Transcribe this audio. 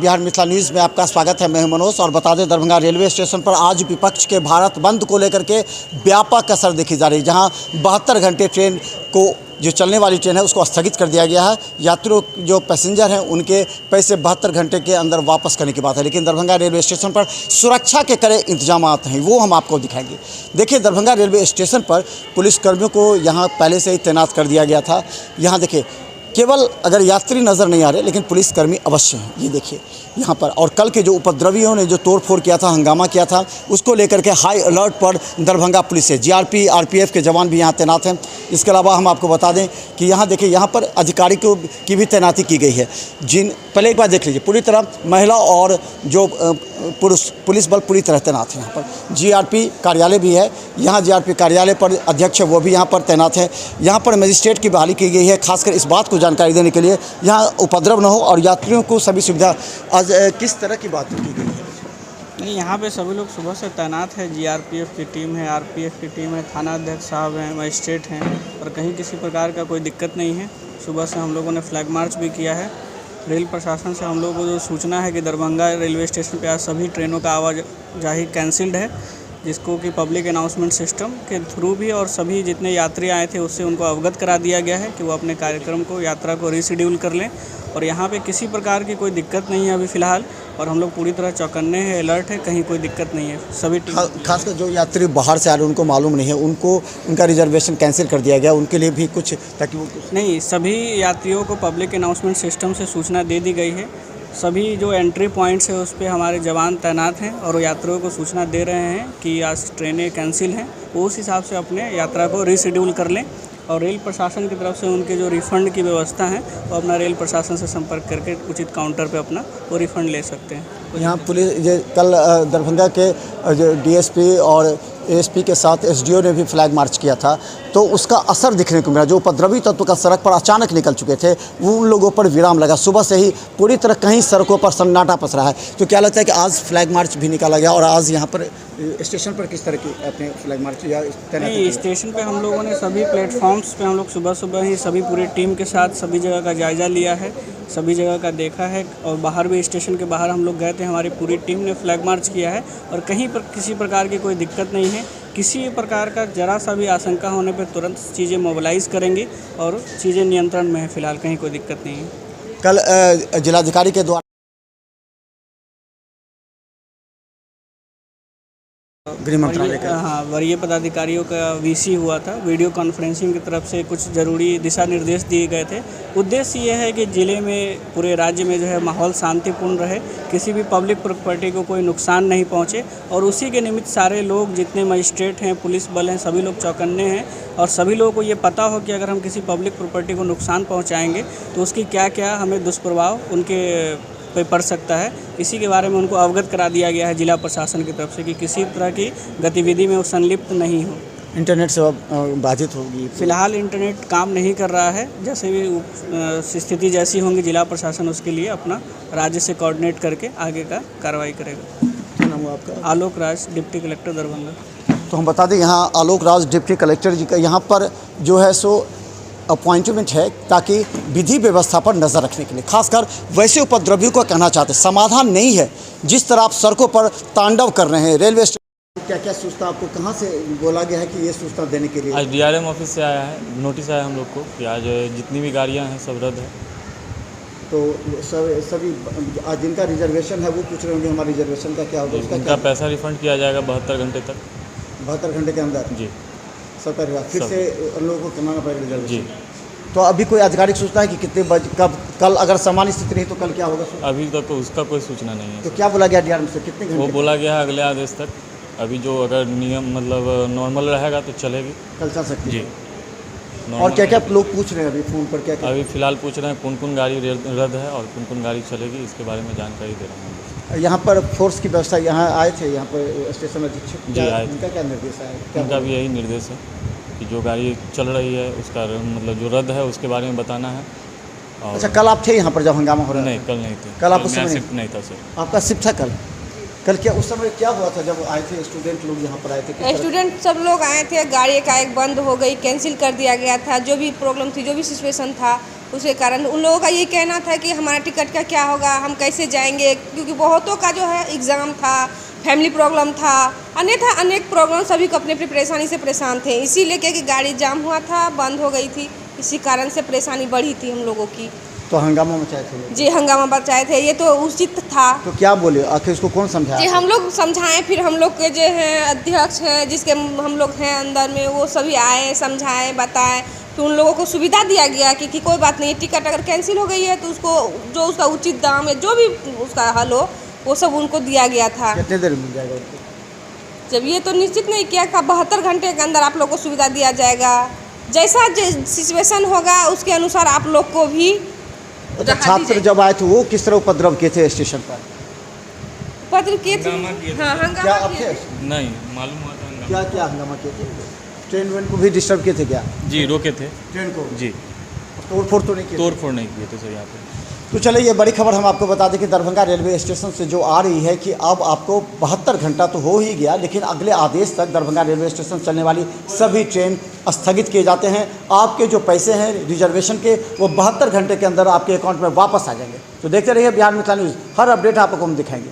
Bihar Mithila news में आपका स्वागत है। मैं हूं मनोज और बता दें, दरभंगा रेलवे स्टेशन पर आज विपक्ष के भारत बंद को लेकर के व्यापक असर देखी जा रही है, जहां 72 घंटे ट्रेन को जो चलने वाली ट्रेन है उसको स्थगित कर दिया गया है। यात्रियों जो पैसेंजर हैं उनके पैसे 72 घंटे के अंदर वापस करने की बात है, लेकिन दरभंगा रेलवे स्टेशन पर सुरक्षा के कड़े इंतजाम हैं, वो हम आपको दिखाएंगे। देखिए, दरभंगा रेलवे स्टेशन पर पुलिसकर्मियों को यहाँ पहले से ही तैनात कर दिया गया था। यहाँ देखिए, केवल अगर यात्री नज़र नहीं आ रहे, लेकिन पुलिसकर्मी अवश्य हैं। ये देखिए यहाँ पर, और कल के जो उपद्रवियों ने जो तोड़फोड़ किया था, हंगामा किया था, उसको लेकर के हाई अलर्ट पर दरभंगा पुलिस है। जीआरपी आरपीएफ के जवान भी यहाँ तैनात हैं। इसके अलावा हम आपको बता दें कि यहाँ देखिए, यहाँ पर अधिकारियों की भी तैनाती की गई है। पहले एक बार देख लीजिए, पूरी तरह महिला और जो पुरुष पुलिस बल पूरी तरह तैनात है। यहाँ पर जीआरपी कार्यालय भी है। यहाँ जीआरपी कार्यालय पर अध्यक्ष वो भी यहाँ पर तैनात है। यहाँ पर मजिस्ट्रेट की बहाली की गई है, खासकर इस बात को जानकारी देने के लिए यहाँ उपद्रव न हो और यात्रियों को सभी सुविधा। आज किस तरह की बात की गई है? नहीं, यहाँ पे सभी लोग सुबह से तैनात है। जीआरपीएफ की टीम है, आरपीएफ की टीम है, थाना अध्यक्ष साहब हैं, मजिस्ट्रेट हैं, और कहीं किसी प्रकार का कोई दिक्कत नहीं है। सुबह से हम लोगों ने फ्लैग मार्च भी किया है। रेल प्रशासन से हम लोगों को जो सूचना है कि दरभंगा रेलवे स्टेशन पे आज सभी ट्रेनों का आवाजाही कैंसिल्ड है, जिसको कि पब्लिक अनाउंसमेंट सिस्टम के थ्रू भी और सभी जितने यात्री आए थे उससे उनको अवगत करा दिया गया है कि वो अपने कार्यक्रम को, यात्रा को रीशेड्यूल कर लें। और यहाँ पे किसी प्रकार की कोई दिक्कत नहीं है अभी फ़िलहाल, और हम लोग पूरी तरह चौकन्ने हैं, अलर्ट है, कहीं कोई दिक्कत नहीं है। सभी खासकर जो यात्री बाहर से आ रहे हैं उनको मालूम नहीं है, उनको उनका रिजर्वेशन कैंसिल कर दिया गया, उनके लिए भी कुछ, ताकि वो नहीं, सभी यात्रियों को पब्लिक अनाउंसमेंट सिस्टम से सूचना दे दी गई है। सभी जो एंट्री पॉइंट्स है उस पर हमारे जवान तैनात हैं और यात्रियों को सूचना दे रहे हैं कि आज ट्रेनें कैंसिल हैं, वो उस हिसाब से अपने यात्रा को रीशेड्यूल कर लें। और रेल प्रशासन की तरफ से उनके जो रिफ़ंड की व्यवस्था है वो अपना रेल प्रशासन से संपर्क करके उचित काउंटर पे अपना वो रिफ़ंड ले सकते हैं। यहाँ पुलिस कल दरभंगा के जो डीएसपी और एएसपी के साथ एसडीओ ने भी फ्लैग मार्च किया था, तो उसका असर दिखने को मिला। जो उपद्रवी तत्व का सड़क पर अचानक निकल चुके थे, उन लोगों पर विराम लगा। सुबह से ही पूरी तरह कहीं सड़कों पर सन्नाटा पसरा है। तो क्या लगता है कि आज फ्लैग मार्च भी निकाला गया, और आज यहाँ पर स्टेशन पर किस तरह की अपने फ्लैग मार्च या नहीं, स्टेशन पे हम लोगों ने सभी प्लेटफॉर्म्स पे हम लोग सुबह ही सभी पूरी टीम के साथ सभी जगह का जायज़ा लिया है, सभी जगह का देखा है, और बाहर भी स्टेशन के बाहर हम लोग गए थे, हमारी पूरी टीम ने फ्लैग मार्च किया है, और कहीं पर किसी प्रकार की कोई दिक्कत नहीं है। किसी प्रकार का जरा सा भी आशंका होने पर तुरंत चीज़ें मोबिलाइज़ करेंगे और चीज़ें नियंत्रण में है। फ़िलहाल कहीं कोई दिक्कत नहीं है। कल जिलाधिकारी के द्वारा गृह मंत्रालय का वरीय पदाधिकारियों का वीसी हुआ था, वीडियो कॉन्फ्रेंसिंग की तरफ से कुछ ज़रूरी दिशा निर्देश दिए गए थे। उद्देश्य ये है कि ज़िले में, पूरे राज्य में जो है माहौल शांतिपूर्ण रहे, किसी भी पब्लिक प्रॉपर्टी को कोई नुकसान नहीं पहुंचे, और उसी के निमित्त सारे लोग, जितने मजिस्ट्रेट हैं, पुलिस बल हैं, सभी लोग चौकन्ने हैं, और सभी लोगों को ये पता हो कि अगर हम किसी पब्लिक प्रॉपर्टी को नुकसान पहुँचाएँगे तो उसकी क्या क्या हमें दुष्प्रभाव उनके पे पड़ सकता है। इसी के बारे में उनको अवगत करा दिया गया है जिला प्रशासन की तरफ से कि किसी तरह की गतिविधि में वो संलिप्त नहीं हो। इंटरनेट सेवा बाधित होगी? फिलहाल इंटरनेट काम नहीं कर रहा है। जैसे भी स्थिति जैसी होंगी, जिला प्रशासन उसके लिए अपना राज्य से कोऑर्डिनेट करके आगे का कार्रवाई करेगा। क्या नाम हुआ आपका? Alok Raj, deputy collector Darbhanga. तो हम बता दें, यहाँ आलोक राज डिप्टी कलेक्टर जी का यहाँ पर जो है सो अपॉइंटमेंट है, ताकि विधि व्यवस्था पर नज़र रखने के लिए। खासकर वैसे उपद्रवियों को कहना चाहते हैं, समाधान नहीं है जिस तरह आप सड़कों पर तांडव कर रहे हैं। रेलवे स्टेशन क्या क्या सूचना आपको कहाँ से बोला गया है कि ये सूचना देने के लिए? आज डीआरएम ऑफिस से आया है, नोटिस आया हम लोग को कि आज जितनी भी गाड़ियाँ हैं सब रद्द है। तो सभी आज जिनका रिजर्वेशन है वो पूछ रहे होंगे हमारा रिजर्वेशन का क्या होगा? उनका पैसा रिफंड किया जाएगा 72 घंटे तक। 72 घंटे के अंदर? जी। 70,000 फिर से उन लोगों को कमाना पड़ेगा रिजर्वेशन? जी। तो अभी कोई आधिकारिक सूचना है कि कितने बजे, कब, कल अगर सामान्य स्थिति रही तो कल क्या होगा? अभी तक तो उसका कोई सूचना नहीं है। तो क्या बोला गया डीआरएम से, कितने घंटे? वो बोला गया है अगले आदेश तक। अभी जो अगर नियम मतलब नॉर्मल रहेगा तो चलेगी, कल चल सकती है। जी। और क्या क्या लोग पूछ रहे हैं अभी फ़ोन पर? क्या अभी फ़िलहाल पूछ रहे हैं कौन कौन गाड़ी रद्द है और कौन कौन गाड़ी चलेगी, इसके बारे में जानकारी दे रहे हैं। यहाँ पर फोर्स की व्यवस्था, यहाँ आए थे, यहाँ पर स्टेशन अधीक्षक जी आए थे। उनका क्या निर्देश है? उनका भी यही निर्देश है कि जो गाड़ी चल रही है उसका मतलब जो रद्द है उसके बारे में बताना है। और अच्छा, कल आप थे यहाँ पर जब हंगामा हो रहा था? नहीं, कल नहीं थे। कल आप उस समय शिफ्ट नहीं था सर। आपका शिफ्ट था कल क्या उस समय क्या हुआ था जब आए थे स्टूडेंट लोग यहाँ पर आए थे? स्टूडेंट सब लोग आए थे, गाड़ी एकाएक बंद हो गई, कैंसिल कर दिया गया था। जो भी प्रॉब्लम थी, जो भी सिचुएशन था, उसके कारण उन लोगों का ये कहना था कि हमारा टिकट का क्या होगा, हम कैसे जाएंगे, क्योंकि बहुतों का जो है एग्ज़ाम था, फैमिली प्रॉब्लम था, अन्यथा अनेक प्रॉब्लम, सभी को अपने अपनी परेशानी से परेशान थे। इसीलिए कि गाड़ी जाम हुआ था, बंद हो गई थी, इसी कारण से परेशानी बढ़ी थी हम लोगों की। तो हंगामा मचाए थे लोग। जी हंगामा बचाए थे, ये तो उचित था। तो क्या बोले आखिर इसको कौन समझाया? जी हम लोग समझाएं, फिर हम लोग के जो हैं अध्यक्ष हैं, जिसके हम लोग हैं अंदर में, वो सभी आए, समझाएं, बताएं, तो उन लोगों को सुविधा दिया गया कि कोई बात नहीं, टिकट अगर कैंसिल हो गई है तो उसको जो उसका उचित दाम है, जो भी उसका हल हो, वो सब उनको दिया गया था। कितने देर में मिल जाएगा उनको? जब ये तो निश्चित नहीं किया कि 72 घंटे के अंदर आप लोग को सुविधा दिया जाएगा, जैसा सिचुएशन होगा उसके अनुसार आप लोग को भी। अच्छा, छात्र जब आए थे वो किस तरह उपद्रव किए थे स्टेशन पर? पत्र किए थे, हाँ क्या हंगामा आप किए थे? थे। नहीं मालूम हुआ था क्या क्या हंगामा किए थे? ट्रेन वेन को भी डिस्टर्ब किए थे क्या? जी रोके थे ट्रेन को जी, तोड़ फोड़ तो नहीं किए? तोड़ फोड़ नहीं किए थे सर यहाँ पे। तो चलिए ये बड़ी खबर हम आपको बता दें कि दरभंगा रेलवे स्टेशन से जो आ रही है कि अब आपको 72 घंटा तो हो ही गया, लेकिन अगले आदेश तक दरभंगा रेलवे स्टेशन चलने वाली सभी ट्रेन स्थगित किए जाते हैं। आपके जो पैसे हैं रिजर्वेशन के, वो 72 घंटे के अंदर आपके अकाउंट में वापस आ जाएंगे। तो देखते रहिए बिहार मिथिला न्यूज़, हर अपडेट आपको हम दिखाएंगे।